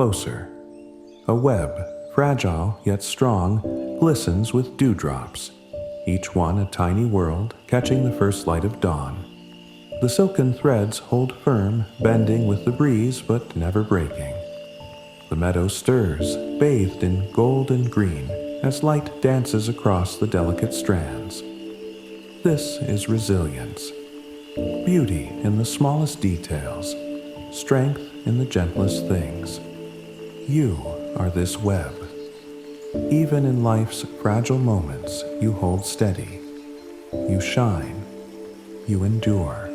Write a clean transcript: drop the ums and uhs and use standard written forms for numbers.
closer. A web, fragile yet strong, glistens with dewdrops, each one a tiny world catching the first light of dawn. The silken threads hold firm, bending with the breeze but never breaking. The meadow stirs, bathed in gold and green, as light dances across the delicate strands. This is resilience. Beauty in the smallest details, strength in the gentlest things. You are this web. Even in life's fragile moments, you hold steady. You shine. You endure.